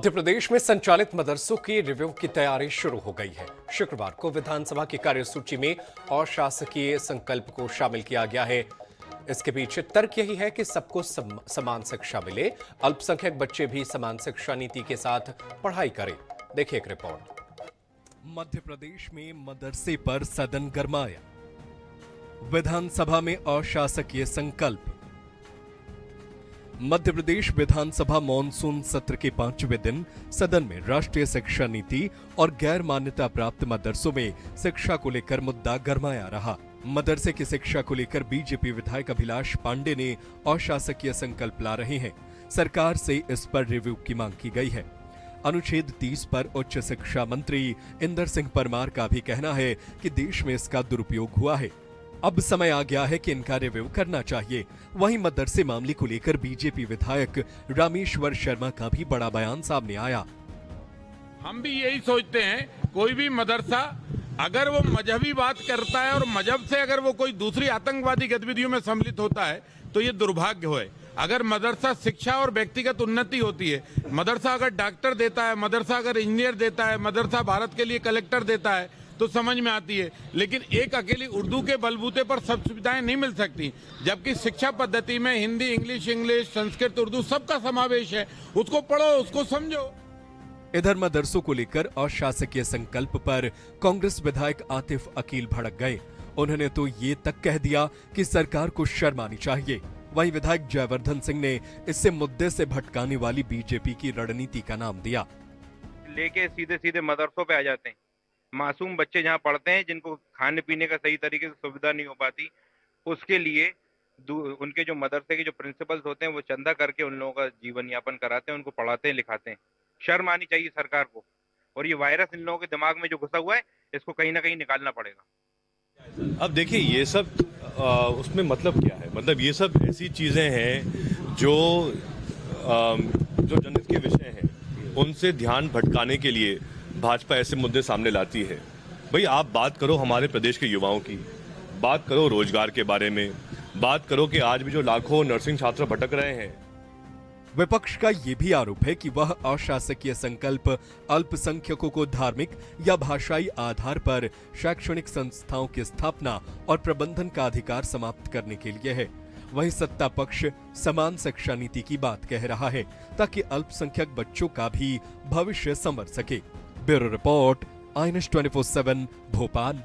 मध्य प्रदेश में संचालित मदरसों की रिव्यू की तैयारी शुरू हो गई है। शुक्रवार को विधानसभा की कार्यसूची में अशासकीय संकल्प को शामिल किया गया है। इसके पीछे तर्क यही है कि सबको समान शिक्षा मिले, अल्पसंख्यक बच्चे भी समान शिक्षा नीति के साथ पढ़ाई करें। देखिए एक रिपोर्ट। मध्य प्रदेश में मदरसे पर सदन गरमाया। विधानसभा में अशासकीय संकल्प। मध्य प्रदेश विधानसभा मॉनसून सत्र के 5वें दिन सदन में राष्ट्रीय शिक्षा नीति और गैर मान्यता प्राप्त मदरसों में शिक्षा को लेकर मुद्दा गरमाया रहा। मदरसे की शिक्षा को लेकर बीजेपी विधायक अभिलाष पांडे ने अशासकीय संकल्प ला रहे हैं। सरकार से इस पर रिव्यू की मांग की गई है। अनुच्छेद 30 पर उच्च शिक्षा मंत्री इंदर सिंह परमार का भी कहना है कि देश में इसका दुरुपयोग हुआ है। अब समय आ गया है कि इनका रिव्यू करना चाहिए। वहीं मदरसे मामले को लेकर बीजेपी विधायक रामेश्वर शर्मा का भी बड़ा बयान सामने आया। हम भी यही सोचते हैं, कोई भी मदरसा अगर वो मजहबी बात करता है और मजहब से अगर वो कोई दूसरी आतंकवादी गतिविधियों में सम्मिलित होता है तो ये दुर्भाग्य है। अगर मदरसा शिक्षा और व्यक्तिगत उन्नति होती है, मदरसा अगर डॉक्टर देता है, मदरसा अगर इंजीनियर देता है, मदरसा भारत के लिए कलेक्टर देता है तो समझ में आती है। लेकिन एक अकेली उर्दू के बलबूते पर सब सुविधाएं नहीं मिल सकती, जबकि शिक्षा पद्धति में हिंदी, इंग्लिश, संस्कृत, उर्दू सबका समावेश है। उसको पढ़ो, उसको समझो। इधर मदरसों को लेकर अशासकीय संकल्प पर कांग्रेस विधायक आतिफ अकील भड़क गए। उन्होंने तो ये तक कह दिया कि सरकार को शर्म आनी चाहिए। वहीं विधायक जयवर्धन सिंह ने इससे मुद्दे से भटकाने वाली बीजेपी की रणनीति का नाम दिया। लेके सीधे सीधे मदरसों पे आ जाते हैं। मासूम बच्चे जहाँ पढ़ते हैं, जिनको खाने पीने का सही तरीके से सुविधा नहीं हो पाती, उसके लिए उनके जो मदरसे के जो प्रिंसिपल्स होते हैं वो चंदा करके उन लोगों का जीवन यापन कराते हैं, उनको पढ़ाते हैं, लिखाते हैं। शर्म आनी चाहिए सरकार को। और ये वायरस इन लोगों के दिमाग में जो घुसा हुआ है, इसको कहीं ना कहीं निकालना पड़ेगा। अब देखिए, ये सब उसमें मतलब क्या है? मतलब ये सब ऐसी चीजें हैं जो जनहित के विषय हैं, उनसे ध्यान भटकाने के लिए भाजपा ऐसे मुद्दे सामने लाती है। भाई, आप बात करो हमारे प्रदेश के युवाओं की, बात करो रोजगार के बारे में, बात करो कि आज भी जो लाखों नर्सिंग छात्र भटक रहे हैं। विपक्ष का ये भी आरोप है कि वह अशासकीय संकल्प अल्पसंख्यकों को धार्मिक या भाषाई आधार पर शैक्षणिक संस्थाओं की स्थापना और प्रबंधन का अधिकार समाप्त करने के लिए है। वहीं सत्ता पक्ष समान शिक्षा नीति की बात कह रहा है ताकि अल्पसंख्यक बच्चों का भी भविष्य संवर सके। Bureau report, INS 24/7 Bhopal.